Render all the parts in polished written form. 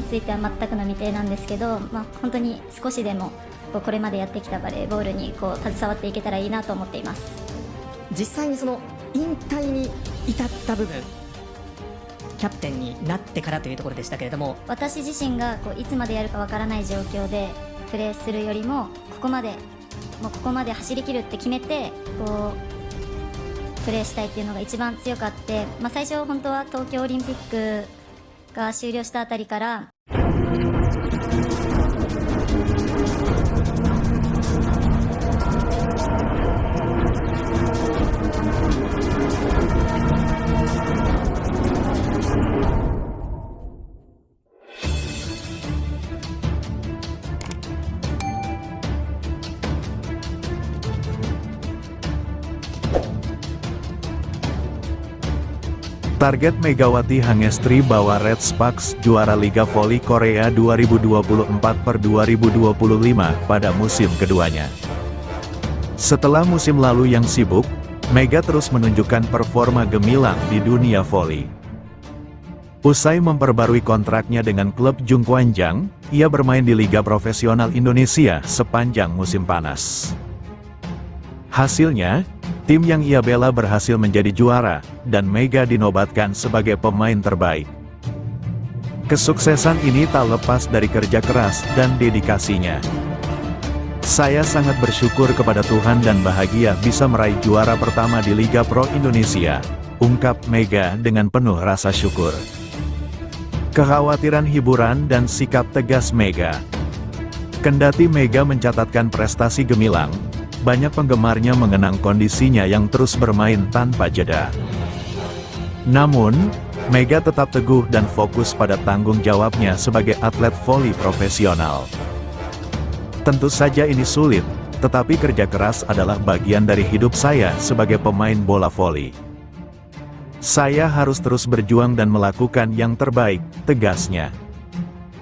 ついては全くの未定なんですけど、本当に少しでもこれまでやってきたバレーボールに携わっていけたらいいなと思っています。実際にその引退に至った部分、キャプテンになってからというところでしたけれども、私自身がいつまでやるかわからない状況でプレーするよりも、ここまで走り切るって決めてプレーしたいっていうのが一番強くあって、最初本当は東京オリンピックが終了したあたりからTarget Megawati Hangestri bawa Red Sparks juara Liga Voli Korea 2024/2025 pada musim keduanya. Setelah musim lalu yang sibuk, Mega terus menunjukkan performa gemilang di dunia voli. Usai memperbarui kontraknya dengan klub Jungkwanjang, ia bermain di Liga Profesional Indonesia sepanjang musim panas. Hasilnya, tim yang ia bela berhasil menjadi juara, dan Mega dinobatkan sebagai pemain terbaik. Kesuksesan ini tak lepas dari kerja keras dan dedikasinya. Saya sangat bersyukur kepada Tuhan dan bahagia bisa meraih juara pertama di Liga Pro Indonesia, ungkap Mega dengan penuh rasa syukur. Kekhawatiran hiburan dan sikap tegas Mega. Kendati Mega mencatatkan prestasi gemilang, banyak penggemarnya mengenang kondisinya yang terus bermain tanpa jeda. Namun, Mega tetap teguh dan fokus pada tanggung jawabnya sebagai atlet voli profesional. Tentu saja ini sulit, tetapi kerja keras adalah bagian dari hidup saya sebagai pemain bola voli. Saya harus terus berjuang dan melakukan yang terbaik, tegasnya.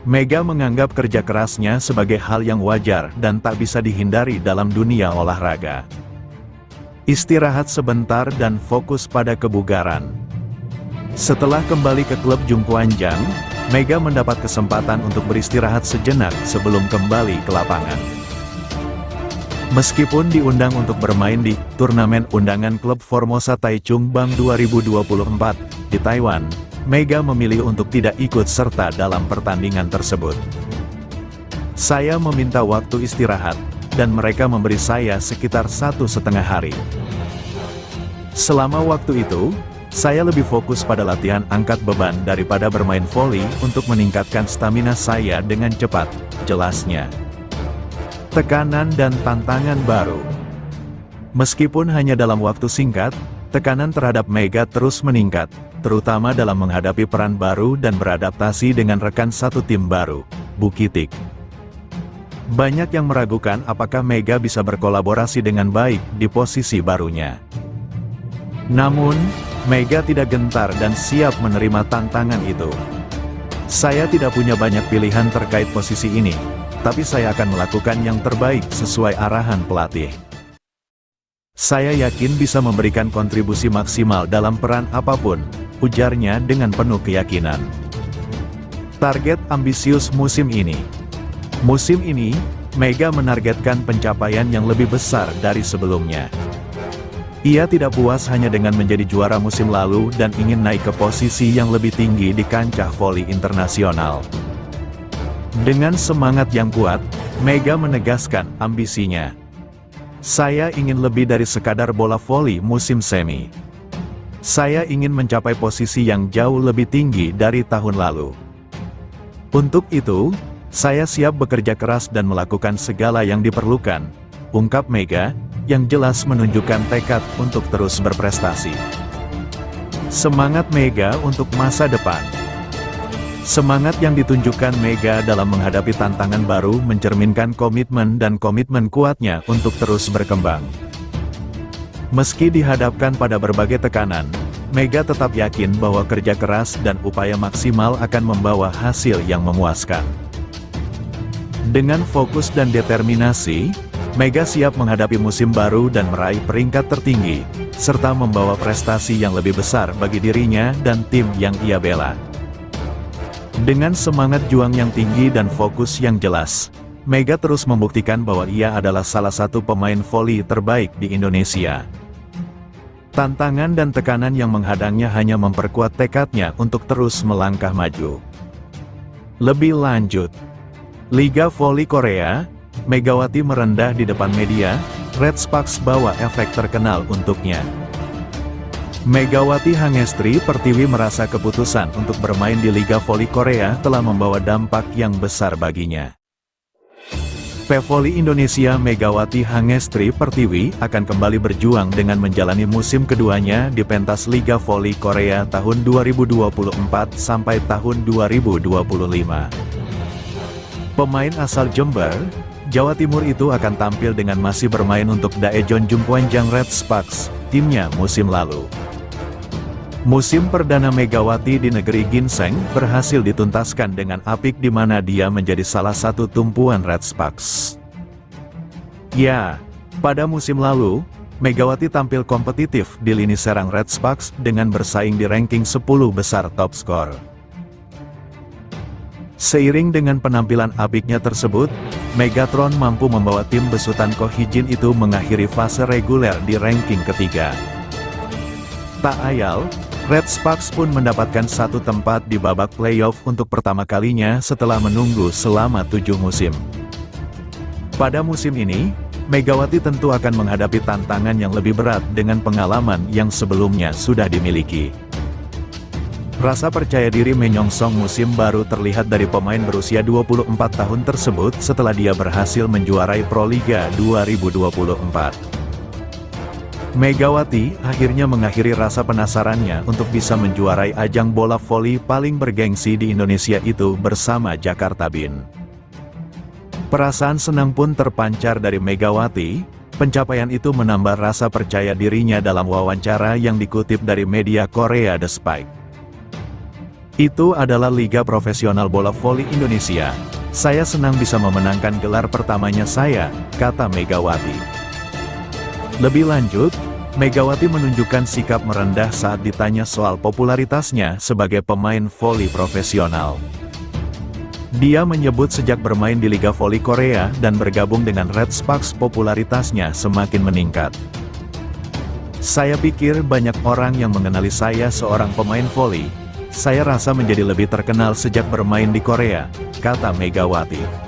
Mega menganggap kerja kerasnya sebagai hal yang wajar dan tak bisa dihindari dalam dunia olahraga. Istirahat sebentar dan fokus pada kebugaran. Setelah kembali ke klub Jungkwanjang, Mega mendapat kesempatan untuk beristirahat sejenak sebelum kembali ke lapangan. Meskipun diundang untuk bermain di turnamen undangan klub Formosa Taichung Bank 2024 di Taiwan, Mega memilih untuk tidak ikut serta dalam pertandingan tersebut. Saya meminta waktu istirahat, dan mereka memberi saya sekitar 1,5 hari. Selama waktu itu, saya lebih fokus pada latihan angkat beban daripada bermain voli untuk meningkatkan stamina saya dengan cepat, jelasnya. Tekanan dan tantangan baru. Meskipun hanya dalam waktu singkat, tekanan terhadap Mega terus meningkat, terutama dalam menghadapi peran baru dan beradaptasi dengan rekan satu tim baru, Bukitik. Banyak yang meragukan apakah Mega bisa berkolaborasi dengan baik di posisi barunya. Namun, Mega tidak gentar dan siap menerima tantangan itu. Saya tidak punya banyak pilihan terkait posisi ini, tapi saya akan melakukan yang terbaik sesuai arahan pelatih. Saya yakin bisa memberikan kontribusi maksimal dalam peran apapun, ujarnya dengan penuh keyakinan. Target ambisius musim ini. Musim ini, Mega menargetkan pencapaian yang lebih besar dari sebelumnya. Ia tidak puas hanya dengan menjadi juara musim lalu dan ingin naik ke posisi yang lebih tinggi di kancah voli internasional. Dengan semangat yang kuat, Mega menegaskan ambisinya. Saya ingin lebih dari sekadar bola voli musim semi. Saya ingin mencapai posisi yang jauh lebih tinggi dari tahun lalu. Untuk itu, saya siap bekerja keras dan melakukan segala yang diperlukan, ungkap Mega, yang jelas menunjukkan tekad untuk terus berprestasi. Semangat Mega untuk masa depan. Semangat yang ditunjukkan Mega dalam menghadapi tantangan baru mencerminkan komitmen dan komitmen kuatnya untuk terus berkembang. Meski dihadapkan pada berbagai tekanan, Mega tetap yakin bahwa kerja keras dan upaya maksimal akan membawa hasil yang memuaskan. Dengan fokus dan determinasi, Mega siap menghadapi musim baru dan meraih peringkat tertinggi, serta membawa prestasi yang lebih besar bagi dirinya dan tim yang ia bela. Dengan semangat juang yang tinggi dan fokus yang jelas, Mega terus membuktikan bahwa ia adalah salah satu pemain voli terbaik di Indonesia. Tantangan dan tekanan yang menghadangnya hanya memperkuat tekadnya untuk terus melangkah maju. Lebih lanjut, Liga Voli Korea, Megawati merendah di depan media, Red Sparks bawa efek terkenal untuknya. Megawati Hangestri Pertiwi merasa keputusan untuk bermain di Liga Voli Korea telah membawa dampak yang besar baginya. Pevoli Indonesia Megawati Hangestri Pertiwi akan kembali berjuang dengan menjalani musim keduanya di pentas Liga Voli Korea tahun 2024 sampai tahun 2025. Pemain asal Jember, Jawa Timur itu akan tampil dengan masih bermain untuk Daejeon Jungkwanjang Red Sparks, timnya musim lalu. Musim perdana Megawati di negeri ginseng berhasil dituntaskan dengan apik di mana dia menjadi salah satu tumpuan Red Sparks. Ya, pada musim lalu, Megawati tampil kompetitif di lini serang Red Sparks dengan bersaing di ranking 10 besar top skor. Seiring dengan penampilan apiknya tersebut, Megatron mampu membawa tim besutan Ko Hee-jin itu mengakhiri fase reguler di ranking ketiga. Tak ayal, Red Sparks pun mendapatkan satu tempat di babak playoff untuk pertama kalinya setelah menunggu selama 7 musim. Pada musim ini, Megawati tentu akan menghadapi tantangan yang lebih berat dengan pengalaman yang sebelumnya sudah dimiliki. Rasa percaya diri menyongsong musim baru terlihat dari pemain berusia 24 tahun tersebut setelah dia berhasil menjuarai Proliga 2024. Megawati akhirnya mengakhiri rasa penasarannya untuk bisa menjuarai ajang bola voli paling bergengsi di Indonesia itu bersama Jakarta Bin. Perasaan senang pun terpancar dari Megawati. Pencapaian itu menambah rasa percaya dirinya dalam wawancara yang dikutip dari media Korea The Spike. Itu adalah Liga Profesional Bola Voli Indonesia. Saya senang bisa memenangkan gelar pertamanya saya, kata Megawati. Lebih lanjut, Megawati menunjukkan sikap merendah saat ditanya soal popularitasnya sebagai pemain voli profesional. Dia menyebut sejak bermain di Liga Voli Korea dan bergabung dengan Red Sparks popularitasnya semakin meningkat. Saya pikir banyak orang yang mengenali saya seorang pemain voli. Saya rasa menjadi lebih terkenal sejak bermain di Korea, kata Megawati.